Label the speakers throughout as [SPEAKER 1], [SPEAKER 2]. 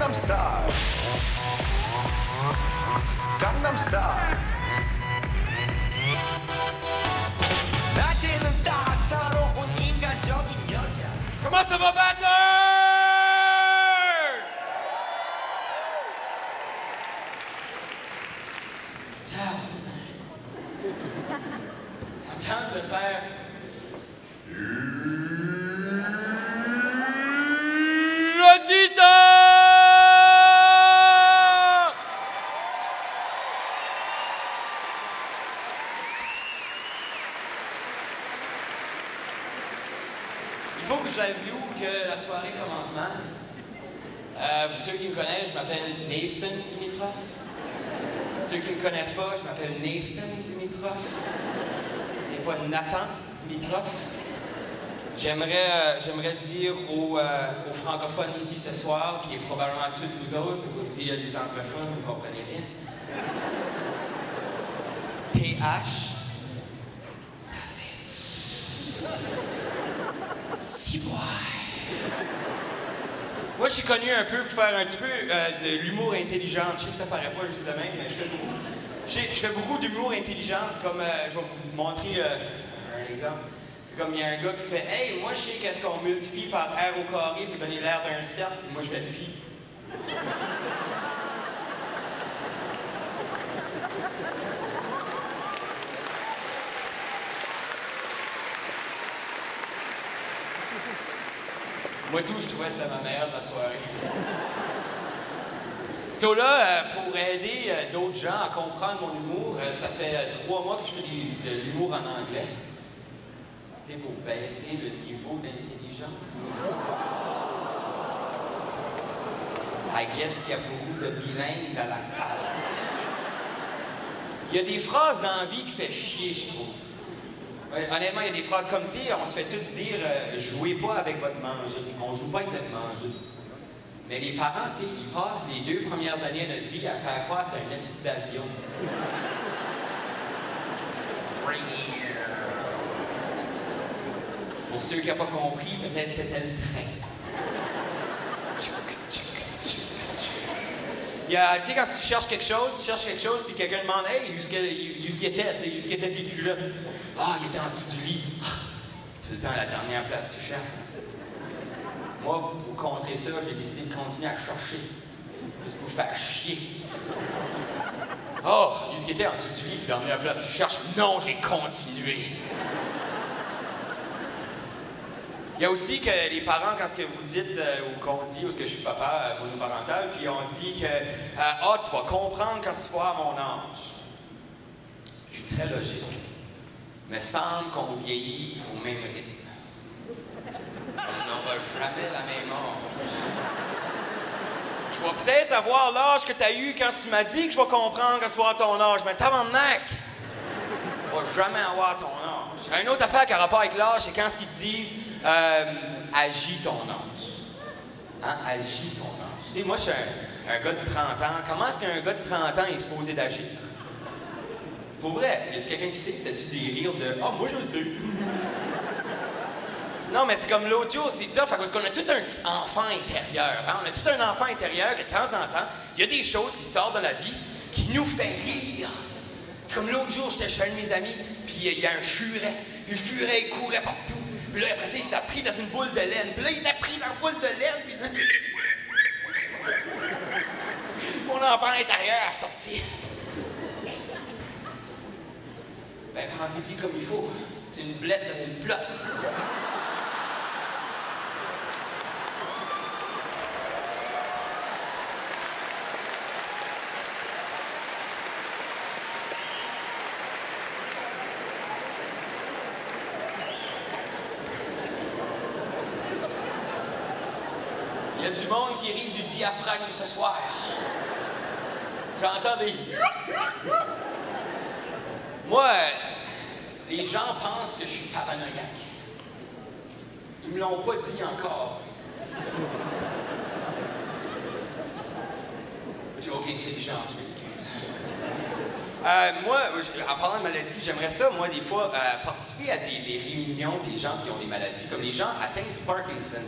[SPEAKER 1] Gangnam Style. Gangnam Style. 낮에는 따사로운 인간적인 여자.
[SPEAKER 2] Comment ça va, Batters? Ça me tente de faire... Il faut que j'avoue que la soirée commence mal. Pour ceux qui me connaissent, je m'appelle Nathan Dimitrov. Ceux qui ne me connaissent pas, je m'appelle Nathan Dimitrov. C'est pas Nathan Dimitrov. J'aimerais dire aux francophones ici ce soir, qui est probablement toutes vous autres, aussi les anglophones, vous ne comprenez rien. TH, ça fait... Ciboire. Moi, je suis connu un peu pour faire un petit peu de l'humour intelligent. Je sais que ça paraît pas juste de même, mais je fais beaucoup d'humour intelligent, comme je vais vous montrer un exemple. C'est comme il y a un gars qui fait « Hey, moi, je sais qu'est-ce qu'on multiplie par R au carré pour donner l'air d'un cercle. » Moi, je fais « pi. » Moi, tout, je trouvais que c'était ma meilleure de la soirée. So là, pour aider d'autres gens à comprendre mon humour, ça fait 3 mois que je fais de l'humour en anglais. Tu sais, pour baisser le niveau d'intelligence. I guess qu'il y a beaucoup de bilingues dans la salle. Il y a des phrases dans la vie qui fait chier, je trouve. Honnêtement, il y a des phrases comme, tu sais, on se fait tout dire « Jouez pas avec votre manger. On joue pas avec notre manger. » Mais les parents, tu sais, ils passent les 2 premières années de notre vie à faire croire que c'est un esti d'avion. Pour ceux qui n'ont pas compris, peut-être c'était le train. Tu sais, quand tu cherches quelque chose, puis quelqu'un demande « Hey, où est-ce qu'il était? Tu sais, où est-ce qu'il était tes culottes? » Ah, il était en dessous du lit. Tout le temps, la dernière place que tu cherches. Moi, pour contrer ça, j'ai décidé de continuer à chercher. Juste pour faire chier. Oh, où est-ce qu'il était en dessous du lit? Dernière place que tu cherches. Non, j'ai continué. Il y a aussi que les parents, quand ce que vous dites, ou qu'on dit, ou ce que je suis papa monoparental, puis on dit que « Ah, tu vas comprendre quand tu vas à mon âge. » Je suis très logique. Il me semble qu'on vieillit au même rythme. On n'aura jamais la même âge. Je vais peut-être avoir l'âge que tu as eu quand tu m'as dit que je vais comprendre quand tu vas à ton âge, mais tabarnak! Tu ne vas jamais avoir ton âge. Une autre affaire qui a rapport avec l'âge, c'est quand ils te disent agis ton âge. Hein? Agis ton âge. Tu sais, moi, je suis un gars de 30 ans. Comment est-ce qu'un gars de 30 ans est exposé d'agir? Pour vrai, y a quelqu'un qui sait que c'était-tu des rires de « Ah, moi, je le sais! » Non, mais c'est comme l'autre jour, c'est tough, parce qu'on a tout un petit enfant intérieur. Hein? On a tout un enfant intérieur que de temps en temps, il y a des choses qui sortent dans la vie qui nous fait rire. C'est comme l'autre jour, j'étais chez un de mes amis, puis il y a un furet. Puis le furet, il courait partout. Puis là, après ça, il s'est pris dans une boule de laine. Puis là, il était pris dans la boule de laine, puis là... Mon enfant intérieur a sorti. Ben, pensez-y comme il faut. C'est une blette dans une plotte. Il y a du monde qui rit du diaphragme ce soir. J'entends des... Moi, les gens pensent que je suis paranoïaque. Ils me l'ont pas dit encore. Joke intelligent, je m'excuse. Moi, en parlant de maladie, j'aimerais ça, moi, des fois, participer à des réunions des gens qui ont des maladies, comme les gens atteints du Parkinson.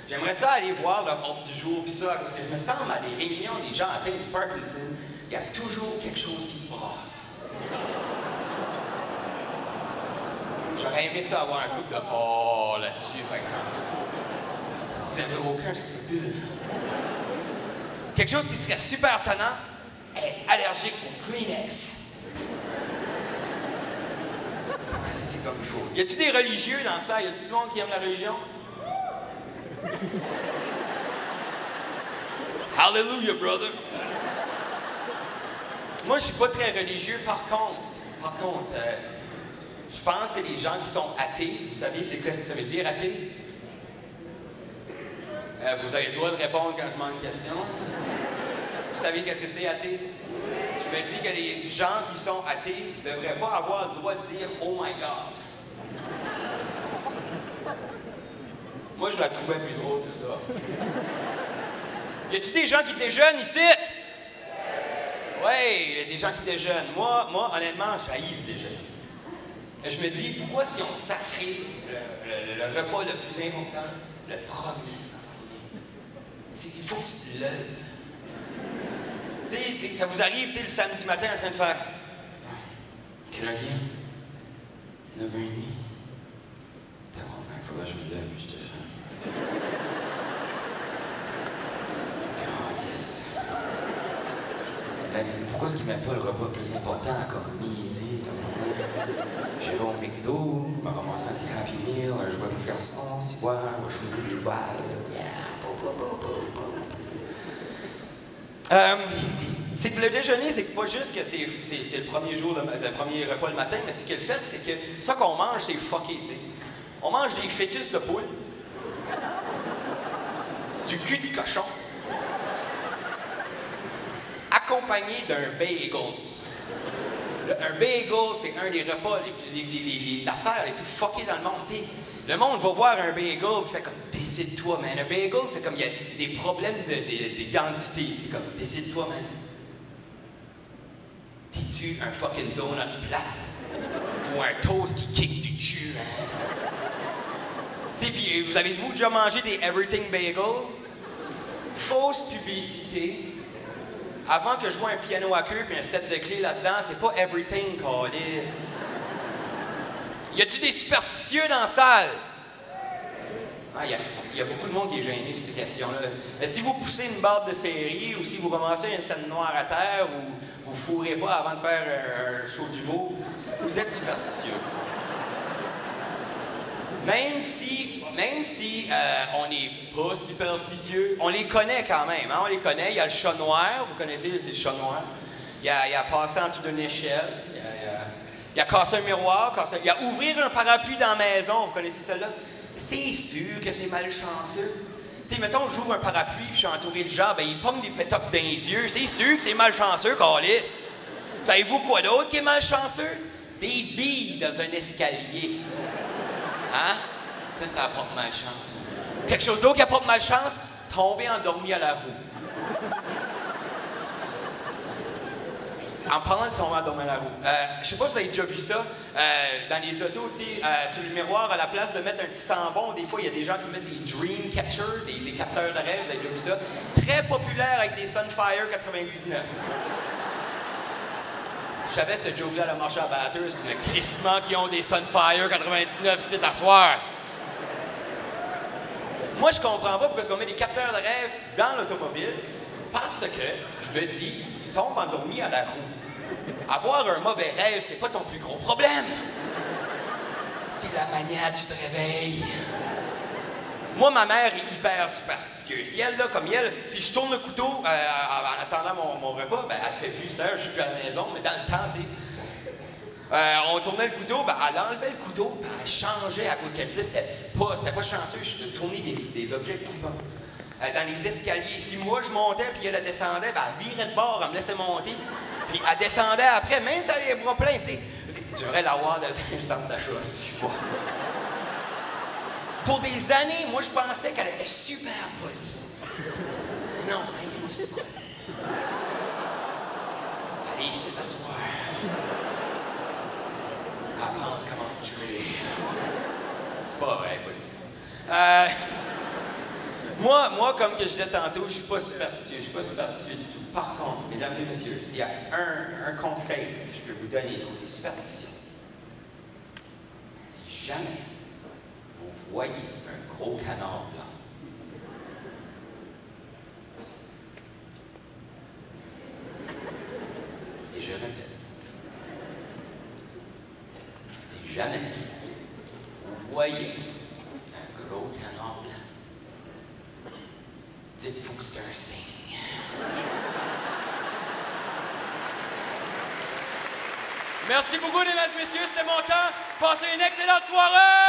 [SPEAKER 2] J'aimerais ça aller voir leur ordre du jour, puis ça, parce que je me semble à des réunions des gens atteints du Parkinson, il y a toujours quelque chose qui se passe. J'aurais aimé ça avoir un couple de « oh » là-dessus, par exemple. Vous n'avez aucun scrupule. Quelque chose qui serait super tonnant, est allergique au Kleenex. C'est comme il faut. Y a-t-il des religieux dans ça? Y a-t-il du monde qui aime la religion? Hallelujah, brother! Moi, je suis pas très religieux, par contre, je pense que les gens qui sont athées, vous savez c'est qu'est-ce que ça veut dire, athée? Vous avez le droit de répondre quand je demande une question. Vous savez qu'est-ce que c'est athée? Je me dis que les gens qui sont athées ne devraient pas avoir le droit de dire « Oh my God ». Moi, je la trouvais plus drôle que ça. Y a-t-il des gens qui déjeunent ici? Oui, il y a des gens qui déjeunent. Moi honnêtement, j'haïs le déjeuner. Et je me dis, pourquoi est-ce qu'ils ont sacré le repas le plus important, le premier? C'est qu'il faut que tu te lèves. Tu sais, ça vous arrive, le samedi matin en train de faire... Quelle heure il est? 9h30. T'as longtemps qu'il faudrait que je me lève, puis je te jure. Pourquoi est-ce qu'il ne met pas le repas le plus important comme midi, comme maintenant? J'irai au McDo, on va commencer un petit Happy Meal, un jouet pour garçon, si ouais, on va shooter des balles. C'est que le déjeuner, c'est pas juste que c'est le premier jour, le premier repas le matin, mais c'est que le fait, c'est que ça qu'on mange, c'est fucké, tu sais. On mange des fœtus de poule, du cul de cochon, accompagné d'un bagel. Un bagel, c'est un des repas, les affaires les plus fuckées dans le monde. T'sais. Le monde va voir un bagel et fait comme « décide-toi, man ». Un bagel, c'est comme il y a des problèmes d'identité. C'est comme « décide-toi, man ». T'es-tu un fucking donut plate? Ou un toast qui kick du cul, man? T'sais, puis vous avez-vous déjà mangé des Everything Bagel? Fausse publicité. Avant que je joue un piano à queue et un set de clés là-dedans, c'est pas everything, câlisse. Y a-tu des superstitieux dans la salle? Ah, y a beaucoup de monde qui est gêné sur cette question-là. Si vous poussez une barre de série ou si vous commencez une scène noire à terre ou vous fourrez pas avant de faire un show d'humour, vous êtes superstitieux. Même si on n'est pas superstitieux, on les connaît quand même, hein? On les connaît. Il y a le chat noir, vous connaissez, c'est le chat noir. Il y a passé en dessous d'une échelle. Il y a casser un miroir, il y a ouvrir un parapluie dans la maison, vous connaissez celle-là? C'est sûr que c'est malchanceux. Tu sais, mettons, j'ouvre un parapluie et je suis entouré de gens, ben ils pognent des pétocs dans les yeux. C'est sûr que c'est malchanceux, câlisse. Savez-vous quoi d'autre qui est malchanceux? Des billes dans un escalier. Hein? Ça apporte malchance. Quelque chose d'autre qui apporte malchance? Tomber endormi à la roue. En parlant de tomber endormi à la roue, je sais pas si vous avez déjà vu ça, dans les autos, tu sais, sur le miroir, à la place de mettre un petit sambon, des fois, il y a des gens qui mettent des dream catchers, des capteurs de rêve, vous avez déjà vu ça? Très populaire avec des Sunfire 99. Je savais cette joke-là, la marche à batteuse, c'est le crissement qui ont des Sunfire 99 ici à soir. Moi, je comprends pas pourquoi on met des capteurs de rêve dans l'automobile, parce que, je me dis, si tu tombes endormi à la roue, avoir un mauvais rêve, c'est pas ton plus gros problème. C'est la manière dont tu te réveilles. Moi, ma mère est hyper superstitieuse. Si elle, là, comme elle, si je tourne le couteau en attendant mon repas, ben, elle fait plus cette heure, je suis plus à la maison, mais dans le temps, tu sais, on tournait le couteau, ben, elle enlevait le couteau, ben, elle changeait à cause qu'elle disait que c'était pas chanceux de tourner des objets coupants. Dans les escaliers, si moi je montais puis elle descendait, ben, elle virait de bord, elle me laissait monter, puis elle descendait après, même si elle avait les bras pleins, tu sais. Tu devrais l'avoir dans un centre d'achat, si tu vois. Pour des années, moi, je pensais qu'elle était super polie. Mais non, c'est une super. Allez, ici, t'asseoir. Elle pense comment tu es. C'est pas vrai, possible. Moi, comme que je disais tantôt, je suis pas superstitieux. Je suis pas superstitieux du tout. Par contre, mesdames et messieurs, s'il y a un conseil que je peux vous donner côté superstition, si jamais vous voyez un gros canard blanc, et je répète, si jamais vous voyez un gros canard blanc, dites-vous que c'est un signe. Merci beaucoup, mesdames et messieurs, c'était mon temps. Passez une excellente soirée!